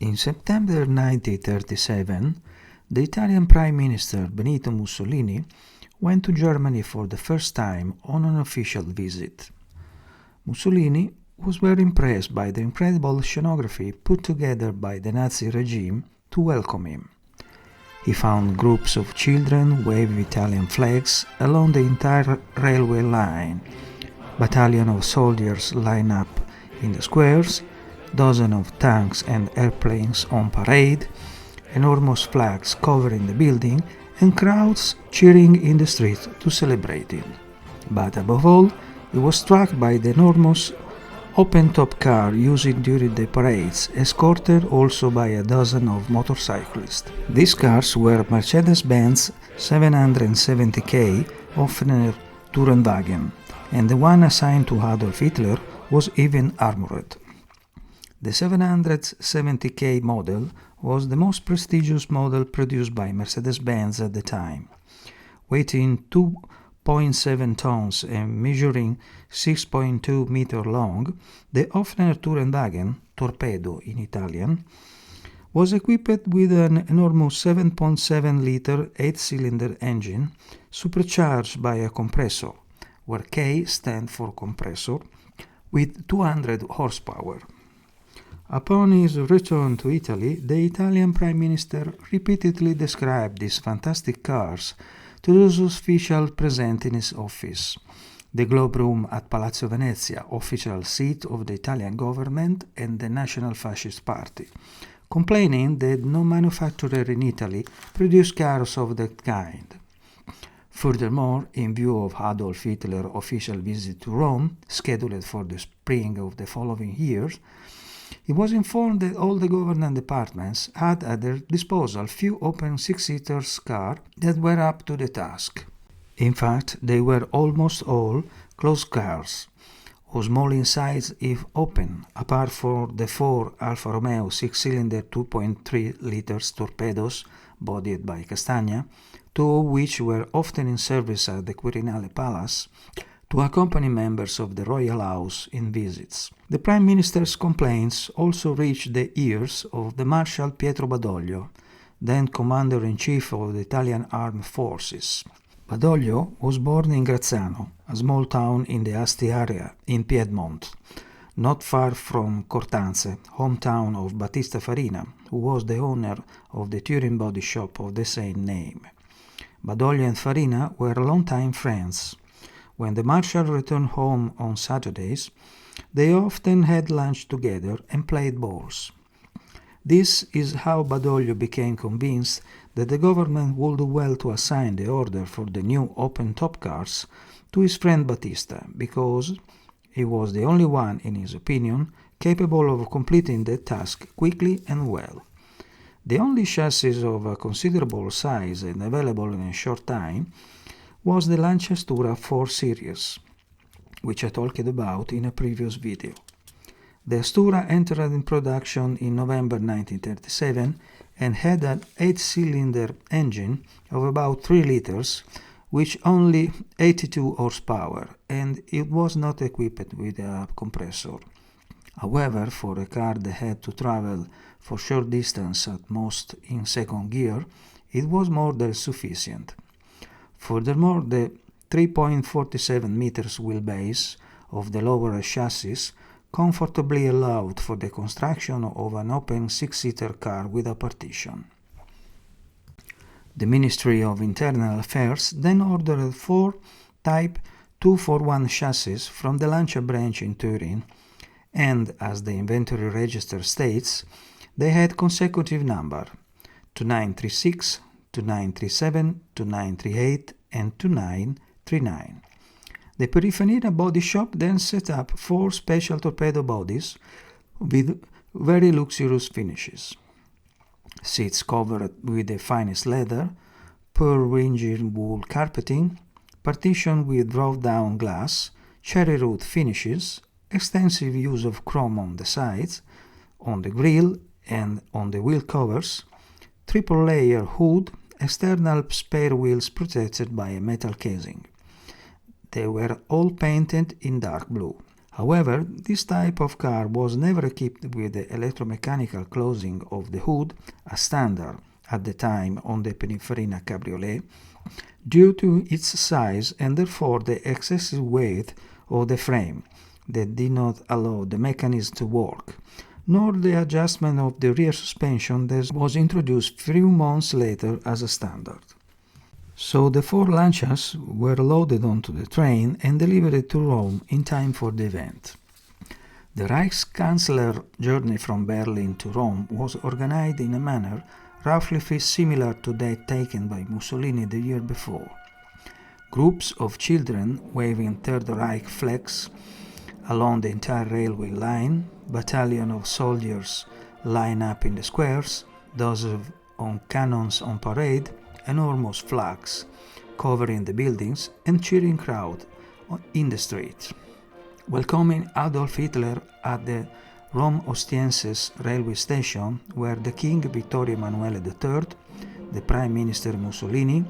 In September 1937, the Italian Prime Minister Benito Mussolini went to Germany for the first time on an official visit. Mussolini was very impressed by the incredible scenography put together by the Nazi regime to welcome him. He found groups of children wave Italian flags along the entire railway line, battalions of soldiers line up in the squares, dozens of tanks and airplanes on parade, enormous flags covering the building, and crowds cheering in the streets to celebrate it. But above all, he was struck by the enormous open-top car used during the parades, escorted also by a dozen of motorcyclists. These cars were Mercedes-Benz 770K Offener Tourenwagen, and the one assigned to Adolf Hitler was even armored. The 770K model was the most prestigious model produced by Mercedes-Benz at the time. Weighing 2.7 tons and measuring 6.2 meters long, the Offener Tourenwagen, torpedo in Italian, was equipped with an enormous 7.7-liter 8-cylinder engine supercharged by a compressor, where K stands for compressor, with 200 horsepower. Upon his return to Italy, the Italian Prime Minister repeatedly described these fantastic cars to those officials present in his office, the Globe Room at Palazzo Venezia, official seat of the Italian government and the National Fascist Party, complaining that no manufacturer in Italy produced cars of that kind. Furthermore, in view of Adolf Hitler's official visit to Rome, scheduled for the spring of the following year, he was informed that all the government departments had at their disposal few open six-seater cars that were up to the task. In fact, they were almost all closed cars, or small in size if open, apart from the four Alfa Romeo 6-cylinder 2.3 liters torpedoes bodied by Castagna, two of which were often in service at the Quirinale Palace, to accompany members of the royal house in visits. The Prime Minister's complaints also reached the ears of the Marshal Pietro Badoglio, then Commander-in-Chief of the Italian Armed Forces. Badoglio was born in Grazzano, a small town in the Asti area in Piedmont, not far from Cortanze, hometown of Battista Farina, who was the owner of the touring body shop of the same name. Badoglio and Farina were longtime friends. When the Marshal returned home on Saturdays, they often had lunch together and played balls. This is how Badoglio became convinced that the government would do well to assign the order for the new open-top cars to his friend Battista, because he was the only one, in his opinion, capable of completing the task quickly and well. The only chassis of a considerable size and available in a short time was the Lancia Astura 4 Series, which I talked about in a previous video. The Astura entered in production in November 1937 and had an 8-cylinder engine of about 3 liters, with only 82 horsepower, and it was not equipped with a compressor. However, for a car that had to travel for short distance at most in second gear, it was more than sufficient. Furthermore, the 3.47 meters wheelbase of the lower chassis comfortably allowed for the construction of an open 6-seater car with a partition. The Ministry of Internal Affairs then ordered 4 Type 241 chassis from the Lancia branch in Turin, and, as the inventory register states, they had consecutive number 2936, 2937, 2938, and 2939. The Perifanina body shop then set up 4 special torpedo bodies with very luxurious finishes. Seats covered with the finest leather, pearl engine wool carpeting, partition with draw-down glass, cherry wood finishes, extensive use of chrome on the sides, on the grille and on the wheel covers, triple-layer hood, external spare wheels protected by a metal casing. They were all painted in dark blue. However, this type of car was never equipped with the electromechanical closing of the hood, a standard at the time on the Pininfarina Cabriolet, due to its size and therefore the excessive weight of the frame that did not allow the mechanism to work, nor the adjustment of the rear suspension that was introduced few months later as a standard. So the 4 Lancias were loaded onto the train and delivered to Rome in time for the event. The Reichskanzler journey from Berlin to Rome was organized in a manner roughly similar to that taken by Mussolini the year before. Groups of children waving Third Reich flags along the entire railway line, battalion of soldiers line up in the squares, dozens of cannons on parade, enormous flags covering the buildings, and cheering crowd in the street, welcoming Adolf Hitler at the Rome Ostienses railway station, where the King Vittorio Emanuele III, the Prime Minister Mussolini,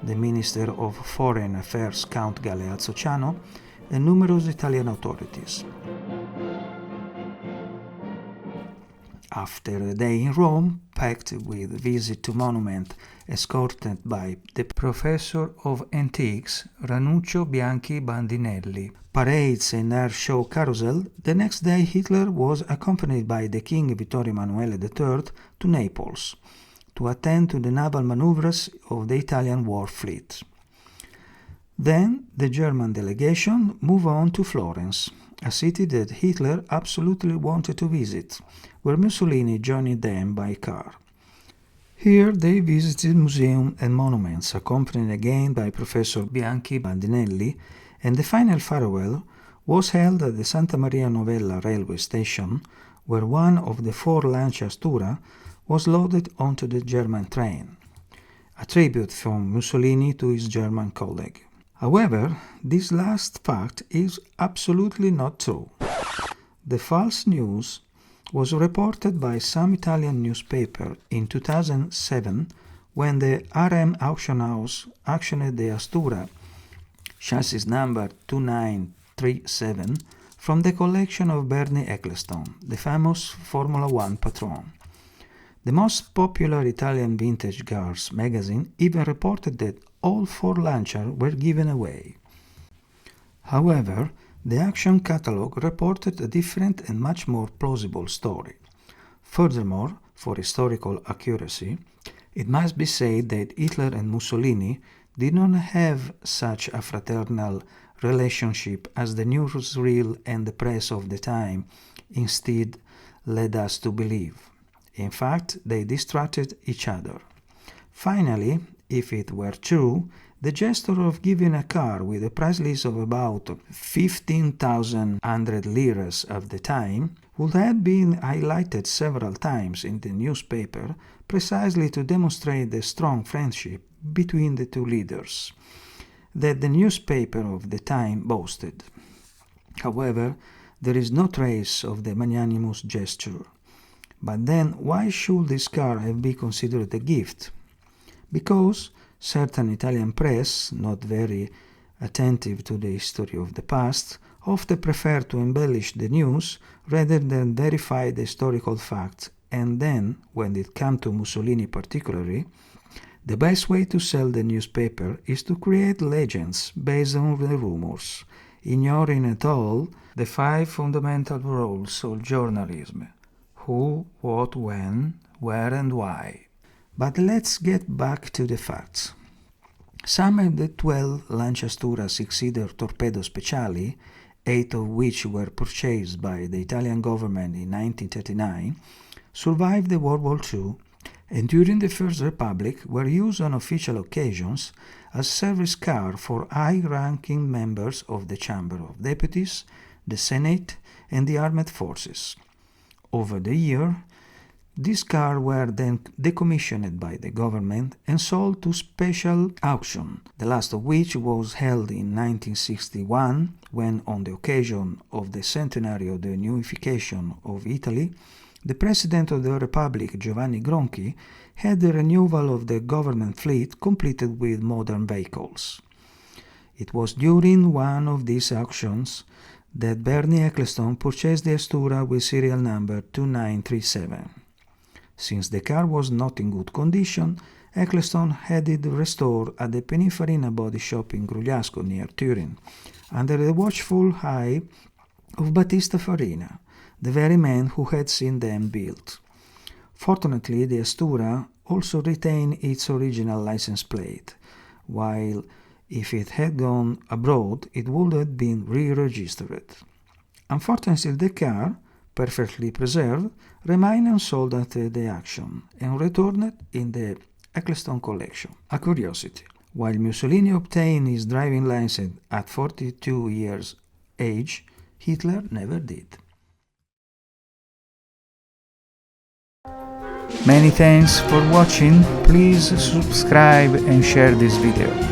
the Minister of Foreign Affairs Count Galeazzo Ciano, and numerous Italian authorities. After a day in Rome, packed with visit to monument, escorted by the professor of antiques Ranuccio Bianchi Bandinelli, parades and air show carousel, the next day Hitler was accompanied by the King Vittorio Emanuele III to Naples to attend to the naval maneuvers of the Italian war fleet. Then the German delegation moved on to Florence, a city that Hitler absolutely wanted to visit, where Mussolini joined them by car. Here they visited museums and monuments, accompanied again by Professor Bianchi Bandinelli, and the final farewell was held at the Santa Maria Novella railway station, where one of the 4 Lancia Astura was loaded onto the German train, a tribute from Mussolini to his German colleague. However, this last fact is absolutely not true. The false news was reported by some Italian newspaper in 2007 when the RM auction house auctioned the Astura, chassis number 2937, from the collection of Bernie Ecclestone, the famous Formula One patron. The most popular Italian vintage cars magazine even reported that all 4 Lancia were given away. However, the auction catalogue reported a different and much more plausible story. Furthermore, for historical accuracy, it must be said that Hitler and Mussolini did not have such a fraternal relationship as the newsreel and the press of the time instead led us to believe. In fact, they distrusted each other. Finally, if it were true, the gesture of giving a car with a price list of about 15,100 liras of the time would have been highlighted several times in the newspaper precisely to demonstrate the strong friendship between the 2 leaders that the newspaper of the time boasted. However, there is no trace of the magnanimous gesture. But then why should this car have been considered a gift? Because certain Italian press, not very attentive to the history of the past, often prefer to embellish the news rather than verify the historical facts, and then, when it comes to Mussolini particularly, the best way to sell the newspaper is to create legends based on the rumors, ignoring at all the 5 fundamental rules of journalism: who, what, when, where and why. But let's get back to the facts. Some of the 12 Lancia Astura 6-seater torpedo speciali, 8 of which were purchased by the Italian government in 1939, survived the World War II and during the First Republic were used on official occasions as service car for high-ranking members of the Chamber of Deputies, the Senate, and the armed forces. Over the year, these cars were then decommissioned by the government and sold to special auction, the last of which was held in 1961 when, on the occasion of the centenary of the unification of Italy, the President of the Republic, Giovanni Gronchi, had the renewal of the government fleet completed with modern vehicles. It was during one of these auctions that Bernie Ecclestone purchased the Astura with serial number 2937. Since the car was not in good condition, Ecclestone had it restored at the Pininfarina body shop in Grugliasco near Turin, under the watchful eye of Battista Farina, the very man who had seen them built. Fortunately, the Astura also retained its original license plate, while if it had gone abroad, it would have been re-registered. Unfortunately, the car, perfectly preserved, remained unsold after the action and returned in the Ecclestone collection. A curiosity. While Mussolini obtained his driving license at 42 years age, Hitler never did. Many thanks for watching. Please subscribe and share this video.